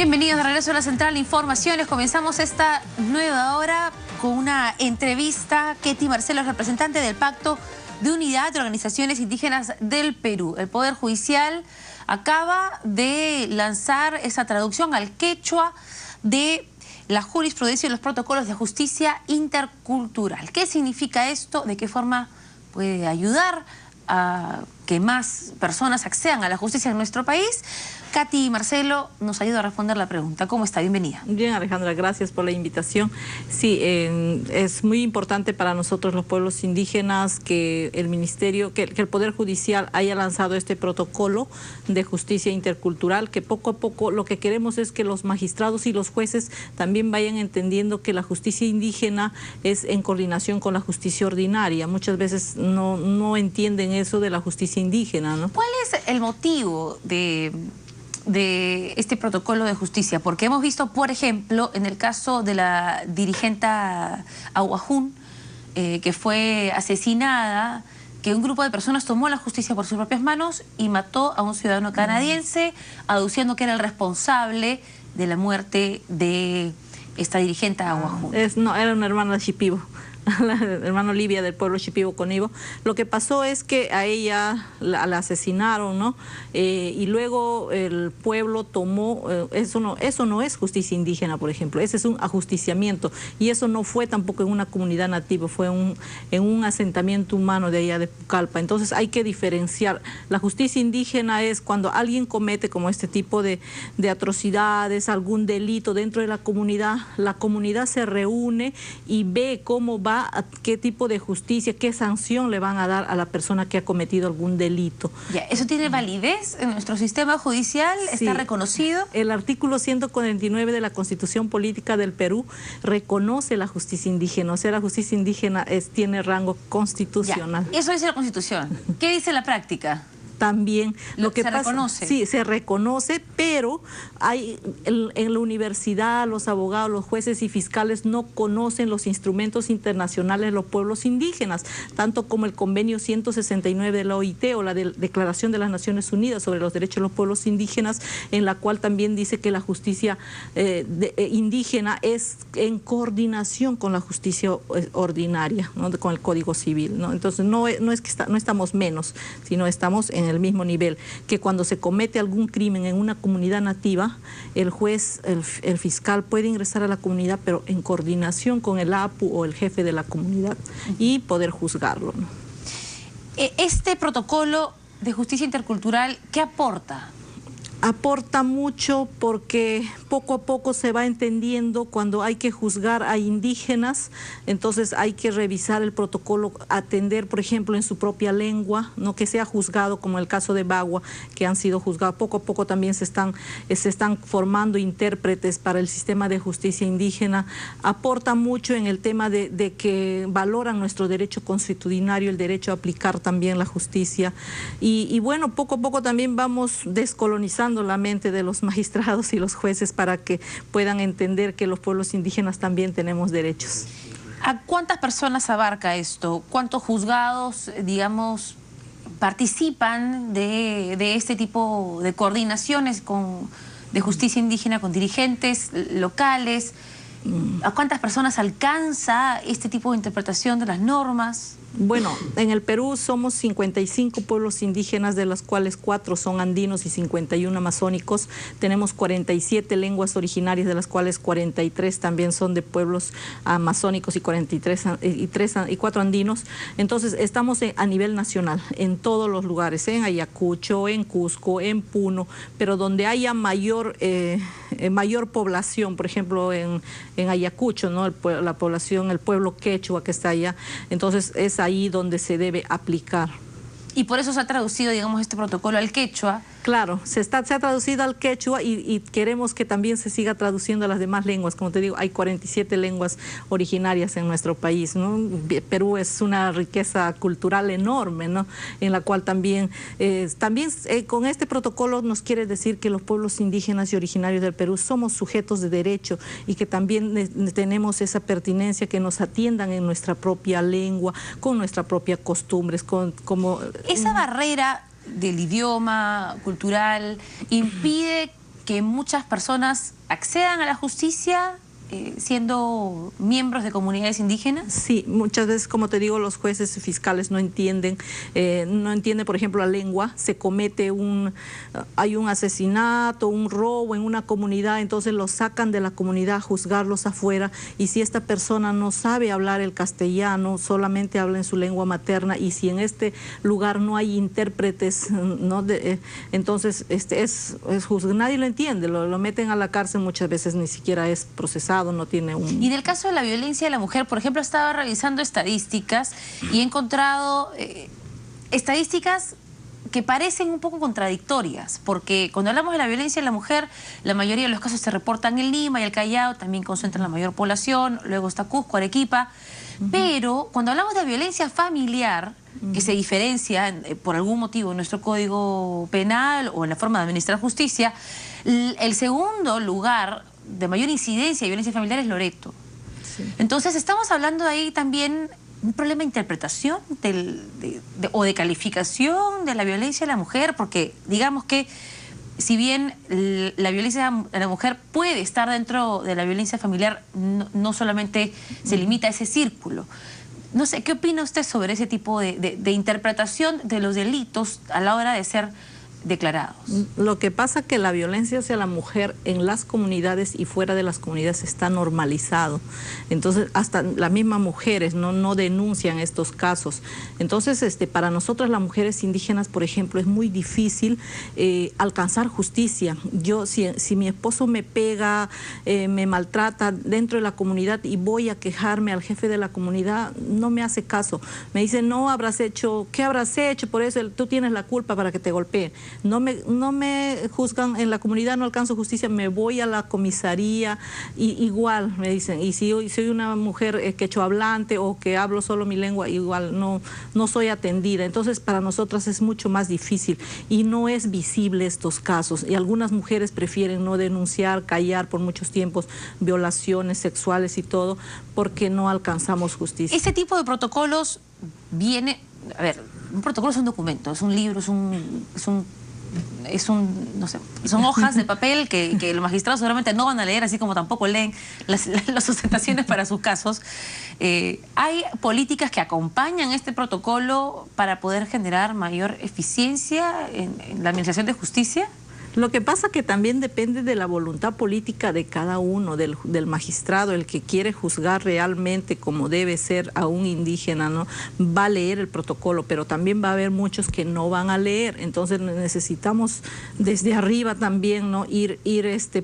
Bienvenidos de regreso a la Central Informaciones. Comenzamos esta nueva hora con una entrevista. Ketty Marcelo es representante del Pacto de Unidad de Organizaciones Indígenas del Perú. El Poder Judicial acaba de lanzar esa traducción al quechua de la jurisprudencia y los protocolos de justicia intercultural. ¿Qué significa esto? ¿De qué forma puede ayudar a que más personas accedan a la justicia en nuestro país? Ketty Marcelo nos ayuda a responder la pregunta. ¿Cómo está? Bienvenida. Bien, Alejandra, gracias por la invitación. Sí, es muy importante para nosotros los pueblos indígenas que el Ministerio, que el Poder Judicial haya lanzado este protocolo de justicia intercultural, que poco a poco lo que queremos es que los magistrados y los jueces también vayan entendiendo que la justicia indígena es en coordinación con la justicia ordinaria. Muchas veces no entienden eso de la justicia indígena, ¿no? ¿Cuál es el motivo de este protocolo de justicia? Porque hemos visto, por ejemplo, en el caso de la dirigente Ahuajún, que fue asesinada, que un grupo de personas tomó la justicia por sus propias manos y mató a un ciudadano canadiense, aduciendo que era el responsable de la muerte de esta dirigente Ahuajún. No, era una hermana de Shipibo. La hermana Olivia del pueblo Shipibo Conibo. Lo que pasó es que a ella la asesinaron, ¿no? Y luego el pueblo tomó, eso no es justicia indígena, por ejemplo, ese es un ajusticiamiento, y eso no fue tampoco en una comunidad nativa, fue en un asentamiento humano de allá de Pucallpa. Entonces hay que diferenciar. La justicia indígena es cuando alguien comete como este tipo de atrocidades, algún delito dentro de la comunidad se reúne y ve cómo va, qué tipo de justicia, qué sanción le van a dar a la persona que ha cometido algún delito. Ya, ¿eso tiene validez en nuestro sistema judicial? Sí. ¿Está reconocido? El artículo 149 de la Constitución Política del Perú reconoce la justicia indígena, o sea, la justicia indígena tiene rango constitucional. Ya, eso dice la Constitución. ¿Qué dice la práctica? También lo que se pasa, reconoce. Sí, se reconoce, pero hay en la universidad los abogados, los jueces y fiscales no conocen los instrumentos internacionales de los pueblos indígenas, tanto como el convenio 169 de la OIT o la Declaración de las Naciones Unidas sobre los Derechos de los Pueblos Indígenas, en la cual también dice que la justicia indígena es en coordinación con la justicia ordinaria, ¿no? Con el Código Civil, ¿no? Entonces no es que no estamos menos, sino estamos en el mismo nivel, que cuando se comete algún crimen en una comunidad nativa, el juez, el fiscal puede ingresar a la comunidad, pero en coordinación con el APU o el jefe de la comunidad y poder juzgarlo, ¿no? Este protocolo de justicia intercultural, ¿qué aporta? Aporta mucho porque poco a poco se va entendiendo cuando hay que juzgar a indígenas, entonces hay que revisar el protocolo, atender, por ejemplo, en su propia lengua, no que sea juzgado como el caso de Bagua, que han sido juzgados. Poco a poco también se están formando intérpretes para el sistema de justicia indígena. Aporta mucho en el tema de que valoran nuestro derecho constitucional, el derecho a aplicar también la justicia. Y bueno, poco a poco también vamos descolonizando la mente de los magistrados y los jueces para que puedan entender que los pueblos indígenas también tenemos derechos. ¿A cuántas personas abarca esto? ¿Cuántos juzgados, digamos, participan de este tipo de coordinaciones de justicia indígena con dirigentes locales? ¿A cuántas personas alcanza este tipo de interpretación de las normas? Bueno, en el Perú somos 55 pueblos indígenas, de los cuales 4 son andinos y 51 amazónicos. Tenemos 47 lenguas originarias, de las cuales 43 también son de pueblos amazónicos y 4 andinos. Entonces estamos a nivel nacional, en todos los lugares, en Ayacucho, en Cusco, en Puno, pero donde haya mayor población, por ejemplo en Ayacucho, ¿no? La población, el pueblo quechua que está allá, entonces es ahí donde se debe aplicar. Y por eso se ha traducido, digamos, este protocolo al quechua. Claro, se ha traducido al quechua y queremos que también se siga traduciendo a las demás lenguas. Como te digo, hay 47 lenguas originarias en nuestro país, ¿no? Perú es una riqueza cultural enorme, ¿no? En la cual también con este protocolo nos quiere decir que los pueblos indígenas y originarios del Perú somos sujetos de derecho y que también tenemos esa pertinencia que nos atiendan en nuestra propia lengua, con nuestra propia costumbres, Esa barrera del idioma cultural impide que muchas personas accedan a la justicia siendo miembros de comunidades indígenas? Sí, muchas veces, como te digo, los jueces fiscales no entienden, por ejemplo, la lengua. Se comete hay un asesinato, un robo en una comunidad, entonces los sacan de la comunidad a juzgarlos afuera, y si esta persona no sabe hablar el castellano, solamente habla en su lengua materna, y si en este lugar no hay intérpretes, ¿no? Entonces nadie lo entiende, lo meten a la cárcel, muchas veces ni siquiera es procesado. No tiene un... Y en el caso de la violencia de la mujer, por ejemplo, estaba revisando estadísticas y he encontrado estadísticas que parecen un poco contradictorias, porque cuando hablamos de la violencia de la mujer, la mayoría de los casos se reportan en Lima y el Callao, también concentran la mayor población, luego está Cusco, Arequipa, pero cuando hablamos de violencia familiar, que se diferencia por algún motivo en nuestro Código Penal o en la forma de administrar justicia, el segundo lugar de mayor incidencia de violencia familiar es Loreto. Sí. Entonces estamos hablando ahí también un problema de interpretación o de calificación de la violencia de la mujer, porque digamos que si bien la violencia de la mujer puede estar dentro de la violencia familiar, no solamente se limita a ese círculo. No sé, ¿qué opina usted sobre ese tipo de interpretación de los delitos a la hora de ser declarados? Lo que pasa es que la violencia hacia la mujer en las comunidades y fuera de las comunidades está normalizado. Entonces, hasta las mismas mujeres no denuncian estos casos. Entonces, para nosotras las mujeres indígenas, por ejemplo, es muy difícil alcanzar justicia. Yo, si mi esposo me pega, me maltrata dentro de la comunidad y voy a quejarme al jefe de la comunidad, no me hace caso. Me dice, no habrás hecho, ¿qué habrás hecho? Por eso tú tienes la culpa para que te golpeen. No me juzgan en la comunidad, no alcanzo justicia, me voy a la comisaría, y igual me dicen, y si soy una mujer quechohablante o que hablo solo mi lengua, igual no soy atendida. Entonces para nosotras es mucho más difícil y no es visible estos casos, y algunas mujeres prefieren no denunciar, callar por muchos tiempos violaciones sexuales y todo, porque no alcanzamos justicia. Este tipo de protocolos viene, a ver, un protocolo es un documento, es un libro, no sé, son hojas de papel que los magistrados seguramente no van a leer, así como tampoco leen las sustentaciones para sus casos. ¿Hay políticas que acompañan este protocolo para poder generar mayor eficiencia en la administración de justicia? Lo que pasa que también depende de la voluntad política de cada uno, del magistrado, el que quiere juzgar realmente como debe ser a un indígena, ¿no? Va a leer el protocolo, pero también va a haber muchos que no van a leer. Entonces necesitamos desde arriba también, ¿no? ir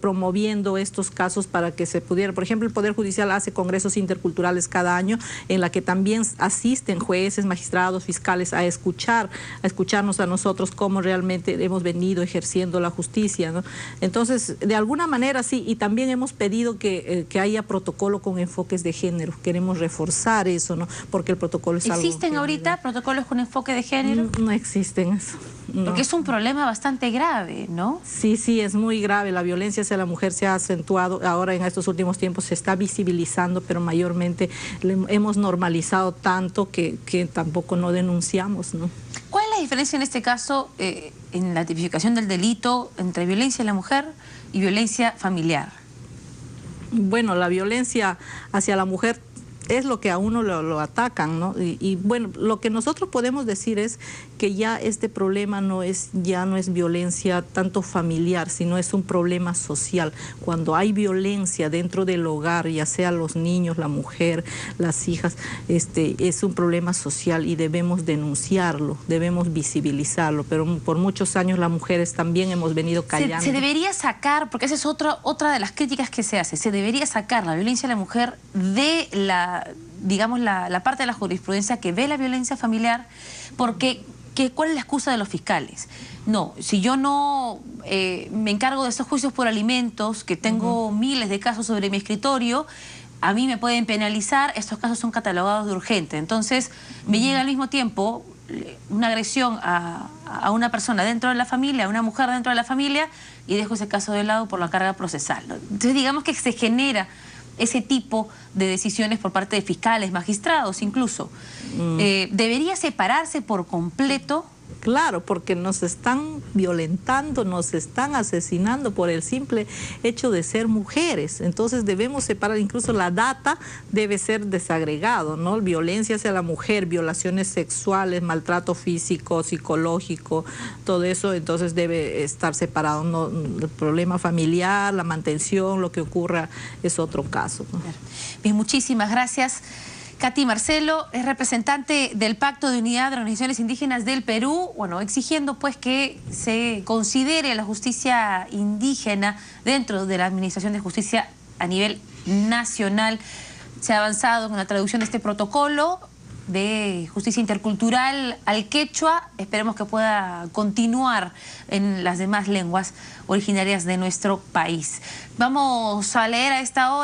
promoviendo estos casos para que se pudiera. Por ejemplo, el Poder Judicial hace congresos interculturales cada año en la que también asisten jueces, magistrados, fiscales a escucharnos a nosotros cómo realmente hemos venido ejerciendo la justicia, ¿no? Entonces, de alguna manera sí, y también hemos pedido que haya protocolo con enfoques de género. Queremos reforzar eso, ¿no? Porque el protocolo es algo... ¿Existen ahorita protocolos con enfoque de género? No existen eso. No. Porque es un problema bastante grave, ¿no? Sí, es muy grave. La violencia hacia la mujer se ha acentuado. Ahora en estos últimos tiempos se está visibilizando, pero mayormente hemos normalizado tanto que tampoco no denunciamos, ¿no? ¿Cuál es la diferencia en este caso en la tipificación del delito entre violencia a la mujer y violencia familiar? Bueno, la violencia hacia la mujer es lo que a uno lo atacan, ¿no? Y bueno, lo que nosotros podemos decir es que ya este problema ya no es violencia tanto familiar, sino es un problema social. Cuando hay violencia dentro del hogar, ya sea los niños, la mujer, las hijas, es un problema social y debemos denunciarlo, debemos visibilizarlo, pero por muchos años las mujeres también hemos venido callando. Se debería sacar, porque esa es otra de las críticas que se hace, se debería sacar la violencia a la mujer de digamos, la parte de la jurisprudencia que ve la violencia familiar, porque ¿cuál es la excusa de los fiscales? No, si yo no me encargo de estos juicios por alimentos, que tengo miles de casos sobre mi escritorio, a mí me pueden penalizar, estos casos son catalogados de urgente. Entonces, me llega al mismo tiempo una agresión a una persona dentro de la familia, a una mujer dentro de la familia, y dejo ese caso de lado por la carga procesal, ¿no? Entonces, digamos que se genera ese tipo de decisiones por parte de fiscales, magistrados incluso. ¿Debería separarse por completo Claro, porque nos están violentando, nos están asesinando por el simple hecho de ser mujeres. Entonces debemos separar, incluso la data debe ser desagregado, ¿no? Violencia hacia la mujer, violaciones sexuales, maltrato físico, psicológico, todo eso entonces debe estar separado, ¿no? El problema familiar, la mantención, lo que ocurra es otro caso, ¿no? Bien, muchísimas gracias. Katy Marcelo es representante del Pacto de Unidad de Organizaciones Indígenas del Perú, bueno, exigiendo pues que se considere la justicia indígena dentro de la Administración de Justicia a nivel nacional. Se ha avanzado con la traducción de este protocolo de justicia intercultural al quechua. Esperemos que pueda continuar en las demás lenguas originarias de nuestro país. Vamos a leer a esta hora